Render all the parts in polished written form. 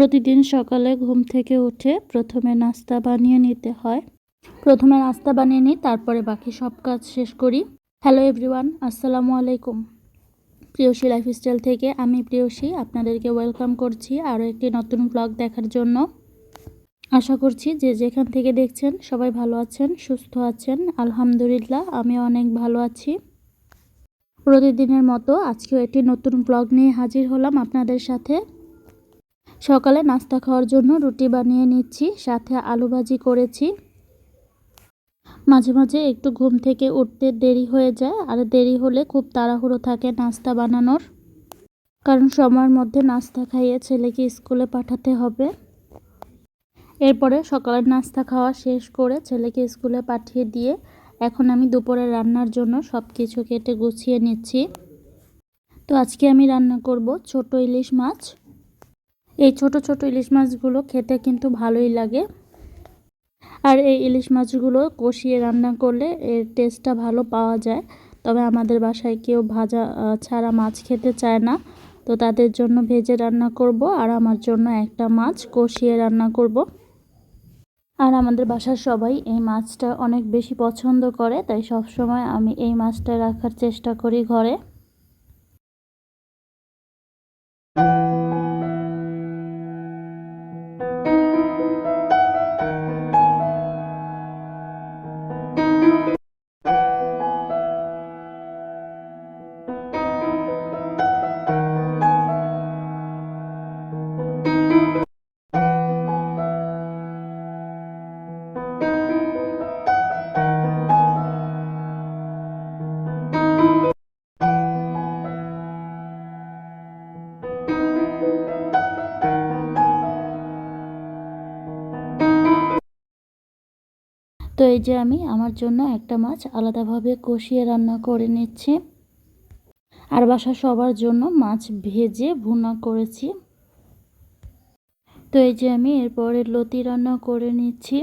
প্রতিদিন সকালে ঘুম থেকে উঠে প্রথমে নাস্তা বানিয়ে নিতে হয়। প্রথমে নাস্তা বানিয়ে নিই, তারপরে বাকি সব কাজ শেষ করি। হ্যালো এভরিওয়ান, আসসালামু আলাইকুম। প্রিয়সী লাইফস্টাইল থেকে আমি প্রিয়সী আপনাদেরকে ওয়েলকাম করছি আরও একটি নতুন ব্লগ দেখার জন্য। আশা করছি যে যেখান থেকে দেখছেন সবাই ভালো আছেন, সুস্থ আছেন। আলহামদুলিল্লাহ, আমি অনেক ভালো আছি। প্রতিদিনের মতো আজকেও একটি নতুন ব্লগ নিয়ে হাজির হলাম আপনাদের সাথে। সকালে নাস্তা খাওয়ার জন্য রুটি বানিয়ে নিচ্ছি, সাথে আলু ভাজি করেছি। মাঝে মাঝে একটু ঘুম থেকে উঠতে দেরি হয়ে যায়, আর দেরি হলে খুব তাড়াহুড়ো থাকে নাস্তা বানানোর, কারণ সময়ের মধ্যে নাস্তা খাইয়ে ছেলেকে স্কুলে পাঠাতে হবে। এরপরে সকালের নাস্তা খাওয়া শেষ করে ছেলেকে স্কুলে পাঠিয়ে দিয়ে এখন আমি দুপুরে রান্নার জন্য সব কিছু কেটে গুছিয়ে নিচ্ছি। তো আজকে আমি রান্না করব ছোট ইলিশ মাছ। এই ছোট ছোট ইলিশ মাছগুলো খেতে কিন্তু ভালোই লাগে, আর এই ইলিশ মাছগুলো কষিয়ে রান্না করলে এর টেস্টটা ভালো পাওয়া যায়। তবে আমাদের বাসায় কেউ ভাজা ছাড়া মাছ খেতে চায় না, তো তাদের জন্য ভেজে রান্না করব, আর আমার জন্য একটা মাছ কষিয়ে রান্না করব। আর আমাদের বাসার সবাই এই মাছটা অনেক বেশি পছন্দ করে, তাই সবসময় আমি এই মাছটা রাখার চেষ্টা করি ঘরে। তো এই যে আমি আমার জন্য একটা মাছ আলাদাভাবে কষিয়ে রান্না করে নিচ্ছি, আর বাসার সবার জন্য মাছ ভেজে ভুনা করেছি। তো এই যে আমি এরপরে লতি রান্না করে নিচ্ছি,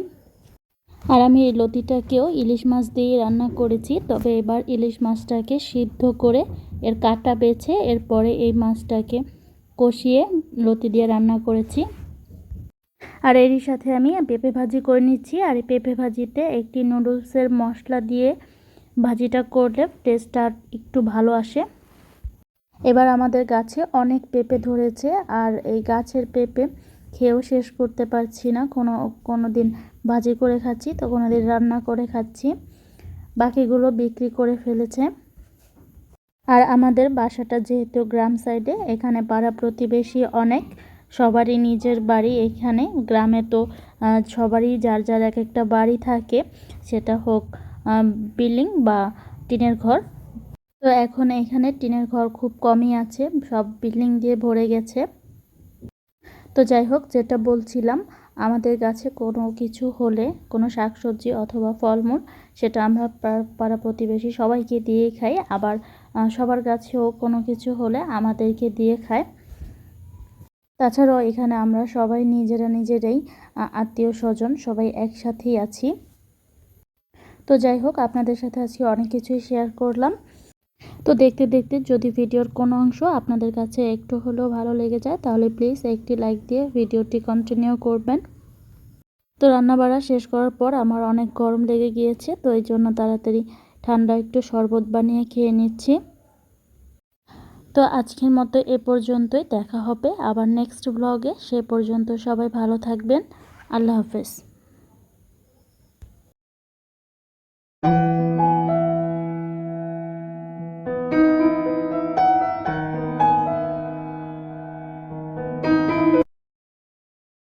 আর আমি এই লতিটাকেও ইলিশ মাছ দিয়ে রান্না করেছি। তবে এবার ইলিশ মাছটাকে সিদ্ধ করে এর কাঁটা বেছে এরপরে এই মাছটাকে কষিয়ে লতি দিয়ে রান্না করেছি। আর এরই সাথে আমি পেঁপে ভাজি করে নিচ্ছি, আর এই পেঁপে ভাজিতে একটি নুডলসের মশলা দিয়ে ভাজিটা করলে টেস্টটা একটু ভালো আসে। এবার আমাদের গাছে অনেক পেঁপে ধরেছে, আর এই গাছের পেঁপে খেয়েও শেষ করতে পারছি না। কোনো দিন ভাজি করে খাচ্ছি, তো কোনো দিন রান্না করে খাচ্ছি। বাকিগুলো বিক্রি করে ফেলেছে। আর আমাদের বাসাটা যেহেতু গ্রাম সাইডে, এখানে পাড়া প্রতিবেশী অনেক, সবারই নিজের বাড়ি। এখানে গ্রামে তো সবারই যার যার এক একটা বাড়ি থাকে, সেটা হোক বিল্ডিং বা টিনের ঘর। তো এখন এখানে টিনের ঘর খুব কমই আছে, সব বিল্ডিং দিয়ে ভরে গেছে। তো যাই হোক, যেটা বলছিলাম, আমাদের গাছে কোনো কিছু হলে, কোনো শাকসবজি অথবা ফলমূল, সেটা আমরা পাড়া প্রতিবেশী সবাইকে দিয়ে খাই। আবার সবার গাছেও কোনো কিছু হলে আমাদেরকে দিয়ে খায়। তাছাড়াও এখানে আমরা সবাই নিজেরাই আত্মীয় স্বজন সবাই একসাথেই আছি। তো যাই হোক, আপনাদের সাথে আজকে অনেক কিছুই শেয়ার করলাম। তো দেখতে দেখতে যদি ভিডিওর কোনো অংশ আপনাদের কাছে একটু হলেও ভালো লেগে যায়, তাহলে প্লিজ একটি লাইক দিয়ে ভিডিওটি কন্টিনিউ করবেন। তো রান্নাবাড়া শেষ করার পর আমার অনেক গরম লেগে গিয়েছে, তো এই জন্য তাড়াতাড়ি ঠান্ডা একটু শরবত বানিয়ে খেয়ে নিচ্ছি। তো আজকের মতো এ পর্যন্তই, দেখা হবে আবার নেক্সট ব্লগে। সে পর্যন্ত সবাই ভালো থাকবেন। আল্লাহ হাফেজ।